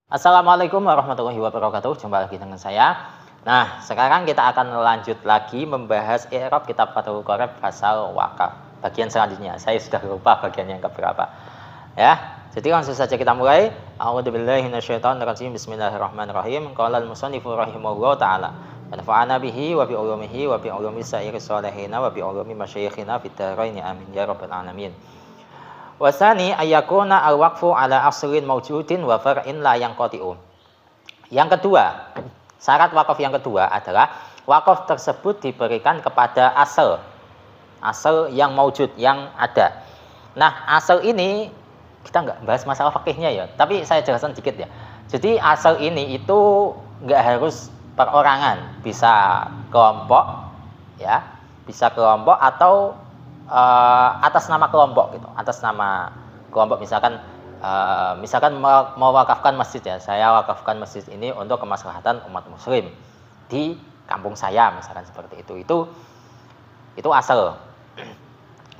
Assalamualaikum warahmatullahi wabarakatuh. Jumpa lagi dengan saya. Nah, sekarang kita akan lanjut lagi membahas i'rab kitab Fathul Qorib pasal wakaf. Bagian selanjutnya, saya sudah lupa bagian yang keberapa. Ya, jadi langsung saja kita mulai. A'udzubillahi minasyaitonirrajim. Bismillahirrahmanirrahim. Qala al-musannifu rahimahullahu taala. Wa nafa'ana bihi wa bi ulumihi wa bi ulumi sa'iris sholihin wa bi ulumi masyayikhina fid dharain. Amin ya rabbal alamin. Wasani ayakuna al-waqfu ala aslin mawjudin wa far'in la yanqati'u. Yang kedua, syarat wakaf yang kedua adalah wakaf tersebut diberikan kepada asal yang mawjud, yang ada. Nah, asal ini kita nggak bahas masalah fikihnya ya, tapi saya jelaskan dikit ya. Jadi asal ini itu nggak harus perorangan, bisa kelompok ya, bisa kelompok atau atas nama kelompok gitu, atas nama kelompok misalkan mau wakafkan masjid ya, saya wakafkan masjid ini untuk kemaslahatan umat muslim di kampung saya misalkan seperti itu asal.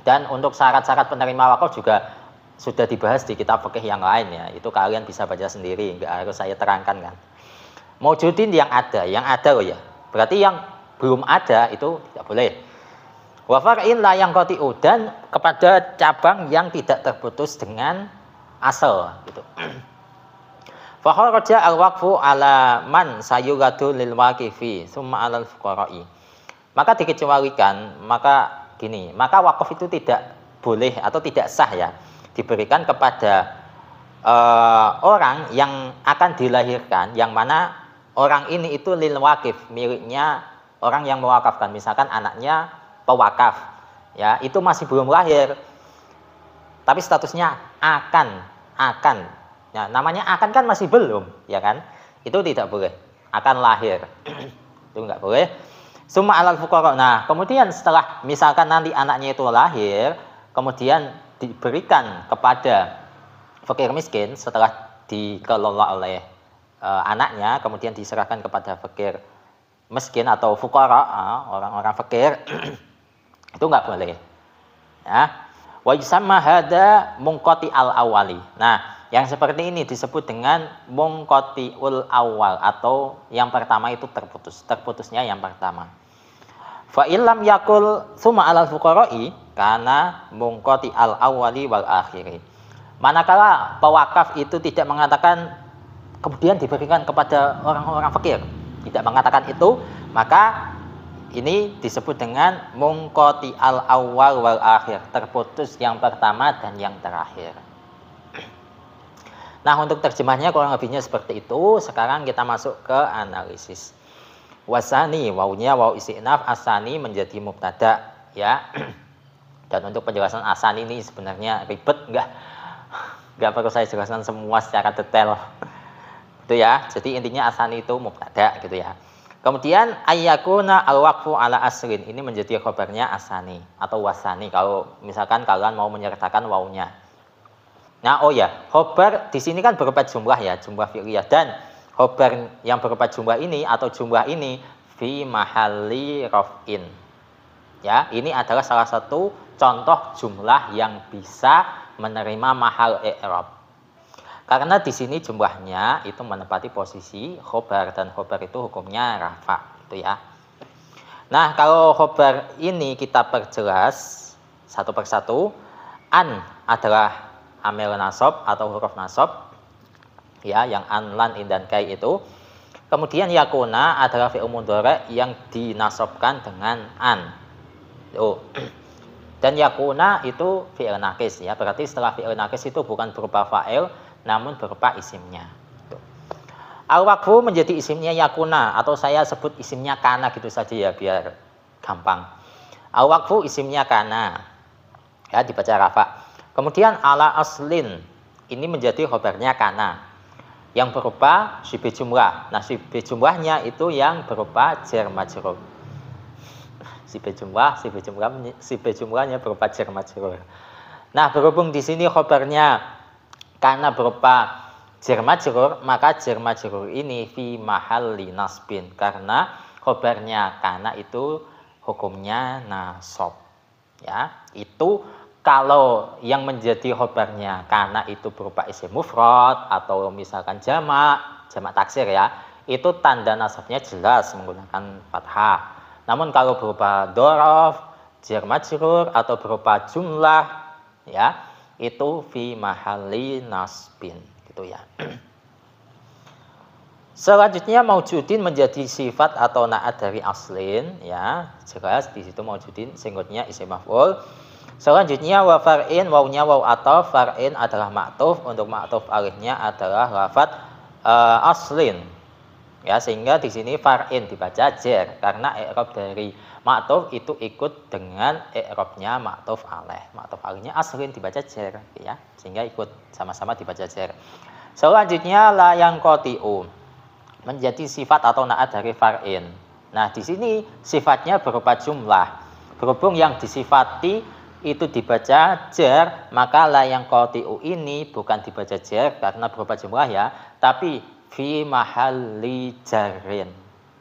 Dan untuk syarat-syarat penerima wakaf juga sudah dibahas di kitab fikih yang lain ya, itu kalian bisa baca sendiri, nggak harus saya terangkan kan. Maujudin yang ada loh ya, berarti yang belum ada itu tidak boleh. Wa far'in la yanqati'u, dan kepada cabang yang tidak terputus dengan asal gitu. Fa kharaja al-waqfu ala man sayugadu lil waqifi tsumma 'alal fuqara'i. Maka dikecualikan, maka wakaf itu tidak boleh atau tidak sah ya diberikan kepada orang yang akan dilahirkan, yang mana orang ini itu lil waqif, miliknya orang yang mewakafkan, misalkan anaknya pewakaf ya, itu masih belum lahir tapi statusnya akan ya, namanya akan kan masih belum ya kan, itu tidak boleh, akan lahir itu nggak boleh. Summa 'alal fuqara. Nah, kemudian setelah misalkan nanti anaknya itu lahir, kemudian diberikan kepada fakir miskin setelah dikelola oleh anaknya, kemudian diserahkan kepada fakir miskin atau fuqara, orang-orang fakir itu nggak boleh ya. Wa yusamma hada munqati al awali. Nah, yang seperti ini disebut dengan munqatiul awal, atau yang pertama itu terputusnya yang pertama. Fa illam yakul summa alal fuqara'i karena munqati al awali wal akhiri. Manakala pewakaf itu tidak mengatakan kemudian diberikan kepada orang-orang fakir, tidak mengatakan itu, maka ini disebut dengan munqati al-awwal wal akhir, terputus yang pertama dan yang terakhir. Nah, untuk terjemahnya kurang lebihnya seperti itu. Sekarang kita masuk ke analisis. Wasani, wawunya waw isti'naf, asani menjadi mubtada ya. Dan untuk penjelasan asani ini sebenarnya ribet, enggak perlu saya jelaskan semua secara detail. Itu ya. Jadi intinya asani itu mubtada gitu ya. Kemudian ayyakuna al-waqfu ala aslin, ini menjadi khabarnya asani atau wasani kalau misalkan kalian mau menyertakan wawunya. Nah, oh ya, khabar di sini kan berupa jumlah ya, jumlah fi'liyah, dan khabar yang berupa jumlah ini atau jumlah ini fi mahalli raf'in. Ya, ini adalah salah satu contoh jumlah yang bisa menerima mahal i'rab. Karena di sini jumlahnya itu menempati posisi khobar, dan khobar itu hukumnya rafa itu ya. Nah, kalau khobar ini kita perjelas satu persatu. An adalah amil nasab atau huruf nasab ya, yang an, lan, in, dan kai itu. Kemudian yakuna adalah fi'il mudhari yang dinasabkan dengan an. Dan yakuna itu fi'il naqis ya, berarti setelah fi'il naqis itu bukan berupa fa'il namun berupa isimnya. Al-waqfu menjadi isimnya yakuna, atau saya sebut isimnya kana gitu saja ya biar gampang. Al-waqfu isimnya kana ya, dibaca rafa. Kemudian ala aslin, ini menjadi khobarnya kana yang berupa syibe jumlah. Nah, syibe jumlahnya itu yang berupa jar majrur. Syibe jumlahnya berupa jar majrur. Nah, berhubung di sini khobarnya karena berupa jar majrur, maka jar majrur ini fi mahalli nasbin, karena khobarnya karena itu hukumnya nasab ya, itu kalau yang menjadi khobarnya karena itu berupa isim mufrad atau misalkan jamak taksir ya, itu tanda nasabnya jelas menggunakan fathah. Namun kalau berupa dzaraf, jar majrur atau berupa jumlah ya, itu fi mahalli nasbin gitu ya. Selanjutnya maujudin menjadi sifat atau naat dari aslin ya, jelas di situ maujudin singgotnya isim maf'ul. Selanjutnya wa far'in, wawnya waw ataf, far'in adalah ma'tuf, untuk ma'tuf alihnya adalah lafadz aslin. Ya, sehingga di sini far'in dibaca jar karena i'rab dari ma'tuf itu ikut dengan i'rabnya ma'tuf alaih. Ma'tuf alihnya aslin dibaca jar ya, sehingga ikut sama-sama dibaca jar. Selanjutnya la yang qati'u menjadi sifat atau naat dari far'in. Nah, di sini sifatnya berupa jumlah. Berhubung yang disifati itu dibaca jar, maka la yang qati'u ini bukan dibaca jar karena berupa jumlah ya, tapi fi mahalli jarin.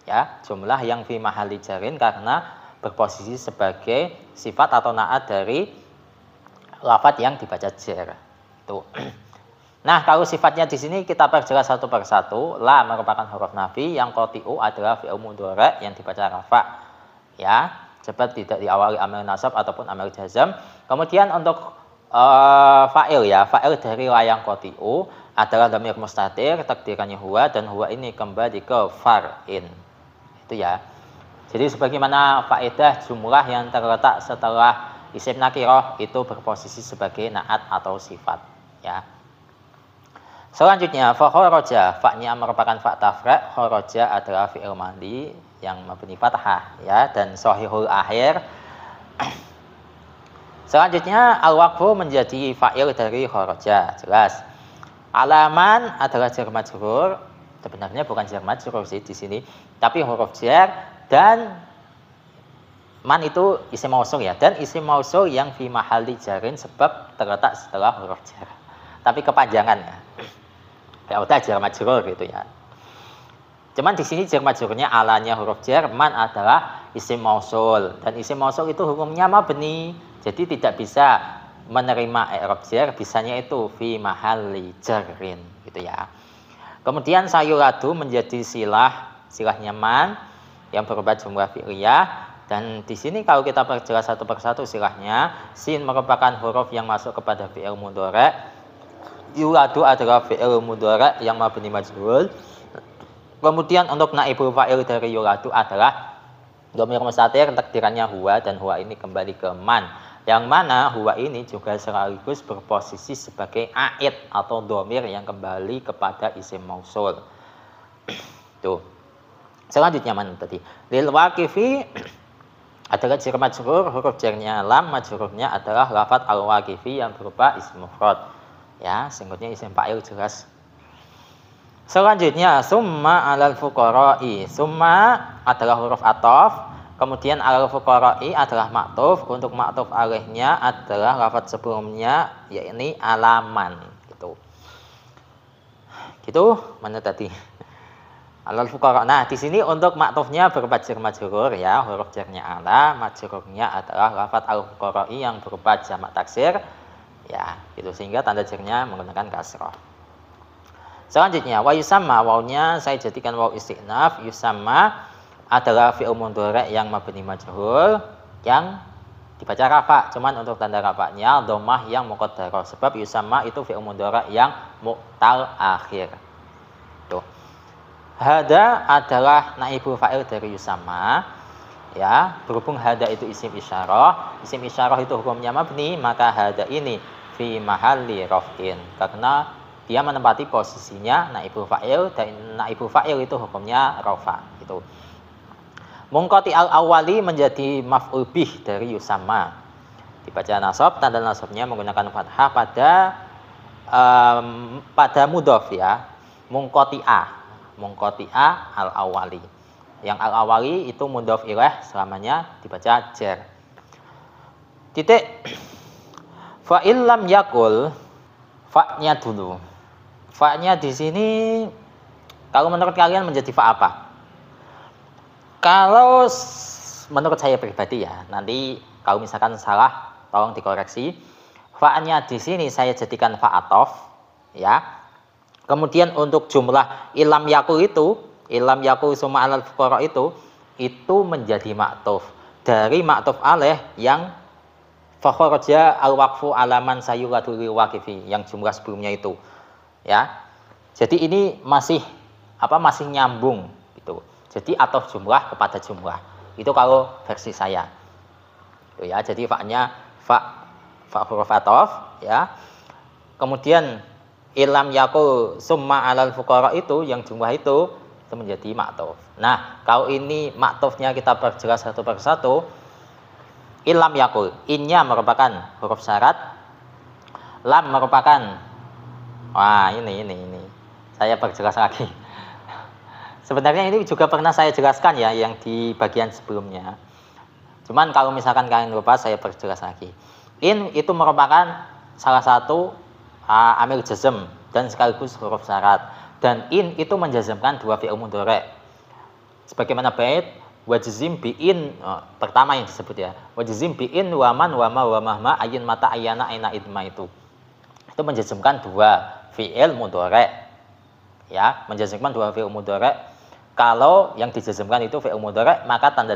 Ya, jumlah yang fi mahalli jarin karena berposisi sebagai sifat atau naat dari lafadz yang dibaca jar. Tuh. Nah, kalau sifatnya di sini kita perjelas satu persatu. La merupakan huruf nafi, yang qati'u adalah fi'il mudhari' yang dibaca rafa. Ya, sebab tidak diawali amil nasab ataupun amil jazam. Kemudian untuk fa'il ya, fa'il dari la yang qati'u adalah dhamir mustatir, takdirannya huwa, dan huwa ini kembali ke far'in. Itu ya. Jadi sebagaimana faedah jumlah yang terletak setelah isim nakirah itu berposisi sebagai naat atau sifat ya. Selanjutnya fa kharaja, fa-nya merupakan fa tafra', kharaja adalah fi'il madhi yang mabni fathah ya, dan shahihul akhir. Selanjutnya al-waqfu menjadi fa'il dari kharaja, jelas. Alaman adalah jar majrur, sebenarnya bukan jar majrur sih di sini, tapi huruf jar, dan man itu isim mausul ya, dan isim mausul yang fi mahalli jarin sebab terletak setelah huruf jar. Tapi kepanjangan ya. Ya udah jar majrur gitu ya. Cuman di sini jar majrurnya alanya huruf jar, man adalah isim mausul, dan isim mausul itu hukumnya mabni. Jadi tidak bisa menerima i'rab jar, bisanya itu fi mahalli jarrin gitu ya. Kemudian sayuradu menjadi silahnya man yang berupa jumlah fi'liyah, dan di sini kalau kita perjelas satu persatu silahnya, sin merupakan huruf yang masuk kepada fi'il mudhari'. Yuladu adalah fi'il mudhari' yang mabni majhul. Kemudian untuk naibul fa'il dari yuladu adalah dhamir mustatir, takdirannya huwa, dan huwa ini kembali ke man. Yang mana huwa ini juga sekaligus berposisi sebagai a'id atau dhamir yang kembali kepada isim mausul. Tuh. Selanjutnya mana tadi? Lil waqifi adalah jar majrur, huruf jarnya lam, majrurnya adalah lafadz al-waqifi yang berupa isim mufrad. Ya, singkatnya isim fa'il jelas. Selanjutnya summa alal fuqara'i. Summa adalah huruf ataf, kemudian alal fuqara'i adalah ma'tuf. Untuk ma'tuf alihnya adalah lafadz sebelumnya, yakni alaman gitu. Gitu, mana tadi? Alal fuqara'. Nah, di sini untuk ma'tufnya berupa jar majrur ya, huruf jarnya ala, majrurnya adalah lafadz al-fuqara'i yang berupa jamak taksir. Ya, gitu, sehingga tanda jarnya menggunakan kasrah. Selanjutnya wa yusamma, wawnya saya jadikan waw istinaf. Yusamma adalah fi'il mudhari' yang mabni majhul yang dibaca rafa, cuman untuk tanda rafanya dhammah yang muqaddarah, sebab yusamma itu fi'il mudhari' yang mu'tal akhir. Tuh. Hada adalah naibul fa'il dari yusamma. Ya, berhubung hada itu isim isyarah. Isim isyarah itu hukumnya mabni, maka hada ini fi mahalli raf'in karena dia menempati posisinya naibul fa'il, dan naibul fa'il itu hukumnya rafa gitu. Munqati al-awwali menjadi maf'ul bih dari yusamma. Dibaca nasab, tanda nasabnya menggunakan fathah pada mudhof ya. Munqati'ah al-awwali. Yang al-awwali itu mudhof ilaih, selamanya dibaca jar. Titik. Fa illam yakul, fa-nya dulu. Fa-nya di sini kalau menurut kalian menjadi fa apa? Kalau menurut saya pribadi ya, nanti kalau misalkan salah tolong dikoreksi. Fa'nya di sini saya jadikan fa atof, ya. Kemudian untuk jumlah ilam yakul itu, ilam yakul summa alal fuqara itu menjadi maktuf dari maktuf alaih yang fakharaja al waqfu alaman sayulatul waqifi yang jumlah sebelumnya itu, ya. Jadi ini masih masih nyambung gitu. Jadi atof jumlah kepada jumlah. Itu kalau versi saya. Itu ya. Jadi fa'nya fa huruf atof, ya. Kemudian ilam yakul summa alal fuqara itu yang jumlah itu menjadi maktuf. Nah, kalau ini maktufnya kita perjelas satu persatu. Ilam yakul, innya merupakan huruf syarat, lam merupakan ini saya perjelas lagi. Sebenarnya ini juga pernah saya jelaskan ya yang di bagian sebelumnya. Cuman kalau misalkan kalian lupa saya perjelas lagi. In itu merupakan salah satu amil jazm dan sekaligus huruf syarat. Dan in itu menjazmkan dua fi'il mudhari'. Sebagaimana bait wajzim bi'in pertama yang disebut ya. Wajzim bi'in waman wama wamahma ayin mata ayana aina idma itu menjazmkan dua fi'il mudhari'. Ya, menjazmkan dua fi'il mudhari'. Kalau yang dijazmkan itu fi'il mudhari', maka tanda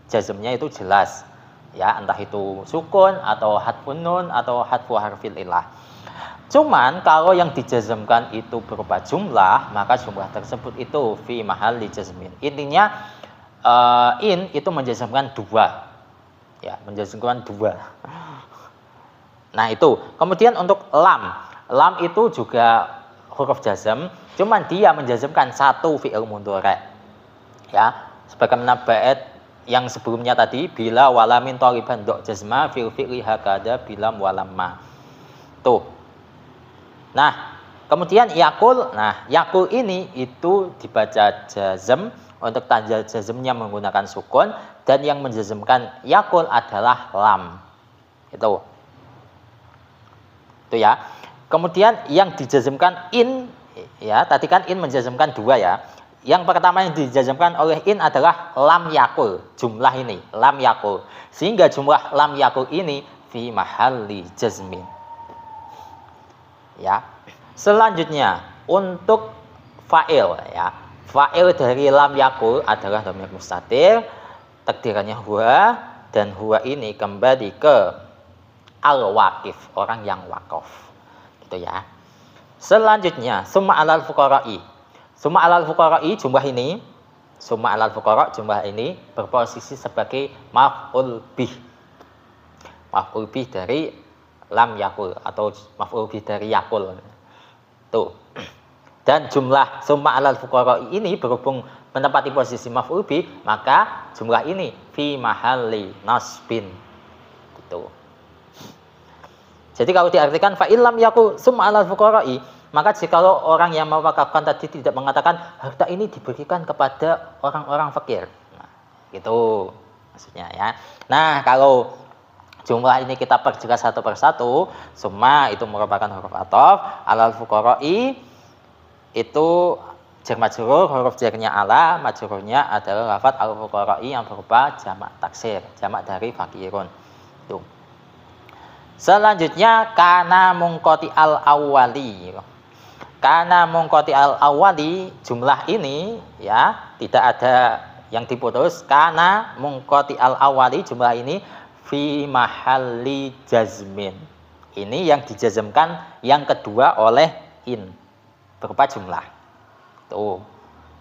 jazmnya itu jelas. Ya, entah itu sukun atau hadfun nun atau hadfu harfil ilah. Cuman kalau yang dijazmkan itu berupa jumlah, maka jumlah tersebut itu fi mahalli jazmin. Intinya in itu menjazmkan dua. Ya, menjazmkan dua. Nah, itu. Kemudian untuk lam. Lam itu juga huruf jazm, cuman dia menjazmkan satu fi'il mudhari'. Ya, sebagaimana bait yang sebelumnya tadi bila walamin thaliban do jazma fil fi'li hakada bilam walamma. Tuh. Nah, kemudian yakul. Nah, yakul ini itu dibaca jazm untuk tanda jazmnya menggunakan sukun dan yang menjazmkan yakul adalah lam. Itu ya. Kemudian yang dijazmkan in, ya, tadi kan in menjazmkan dua ya. Yang pertama yang dijazmkan oleh in adalah lam yakul, jumlah ini lam yakul. Sehingga jumlah lam yakul ini fi mahalli jazmin. Ya. Selanjutnya untuk fa'il ya. Fa'il dari lam yakul adalah dhamir mustatir, takdirannya huwa, dan huwa ini kembali ke al-waqif, orang yang wakaf. Gitu ya. Selanjutnya summa alal fuqara'i. Summa alal fuqara'i jumlah ini, summa alal fuqara' jumlah ini berposisi sebagai maf'ul bih. Maf'ul bih dari lam yakul atau maf'ul bih dari yakul. Tuh. Dan jumlah summa alal fuqara'i ini berhubung menempati posisi maf'ul bih, maka jumlah ini fi mahalli nasbin. Gitu. Jadi kalau diartikan fa illam yakul summa alal fuqara'i, maka jikalau orang yang mewakafkan tadi tidak mengatakan harta ini diberikan kepada orang-orang fakir. Nah, gitu maksudnya ya. Nah, kalau jumlah ini kita perjelas satu persatu, summa itu merupakan huruf athof, alal fuqara'i itu jar majrur, huruf jarnya ala, majrurnya adalah lafadz al fuqara'i yang berupa jamak taksir, jamak dari fakirun. Itu. Selanjutnya kana munqati al awwali. Kana munqati al awwali, jumlah ini ya tidak ada yang diputus. Kana munqati al awwali, jumlah ini fi mahalli jazmin. Ini yang dijazmkan yang kedua oleh in berupa jumlah. Tuh.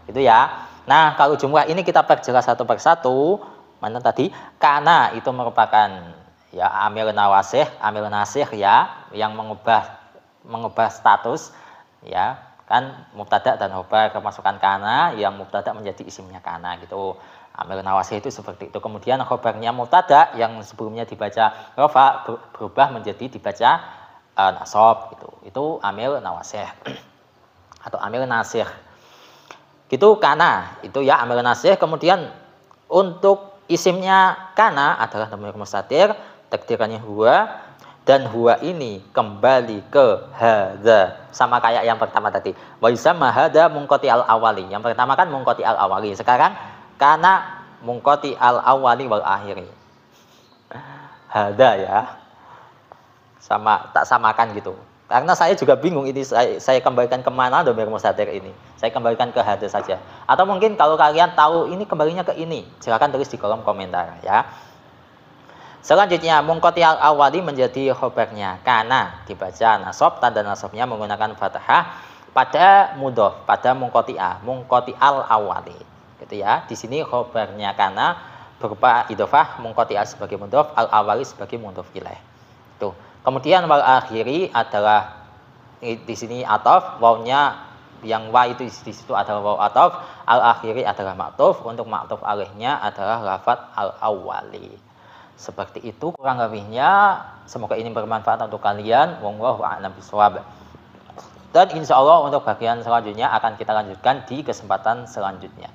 Itu ya. Nah, kalau jumlah ini kita perjelas satu persatu. Mana tadi? Kana itu merupakan ya amil nasih ya, yang mengubah status ya, kan mubtada dan khobar kemasukan kana, yang mubtada menjadi isimnya kana gitu. Amil nawasih itu seperti itu. Kemudian khobarnya mubtada yang sebelumnya dibaca rafa berubah menjadi dibaca nasab gitu. Itu amil nawasih atau amil nasih. Gitu kana, itu ya amil nasih. Kemudian untuk isimnya kana adalah dhamir mustatir, takdirannya huwa, dan huwa ini kembali ke hadza, sama kayak yang pertama tadi. Wa yusamma hadza munqati al awali. Yang pertama kan munqati al awali. Sekarang kana munqati al awali wal akhiri. Hadza ya. tak samakan gitu. Karena saya juga bingung ini saya kembalikan kemana domir mustatir ini. Saya kembalikan ke hadis saja. Atau mungkin kalau kalian tahu ini kembalinya ke ini, silakan tulis di kolom komentar ya. Selanjutnya mungkoti al awali menjadi khobarnya karena dibaca nasab, tanda nasabnya menggunakan fathah pada mudhof, pada mungkoti al awali. Gitu ya. Di sini khobarnya karena berupa idhofah, mungkoti sebagai mudhof, al awali sebagai mudhof ilaih. Tuh. Kemudian wal akhiri adalah di sini ataf, wawnya yang wa itu di situ adalah waw ataf, al akhiri adalah ma'tuf, untuk ma'tuf alaihnya adalah lafadz al awwali. Seperti itu kurang lebihnya, semoga ini bermanfaat untuk kalian. Wallahu a'lam bishawab. Dan insya Allah untuk bagian selanjutnya akan kita lanjutkan di kesempatan selanjutnya.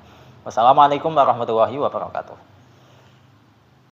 Wassalamualaikum warahmatullahi wabarakatuh.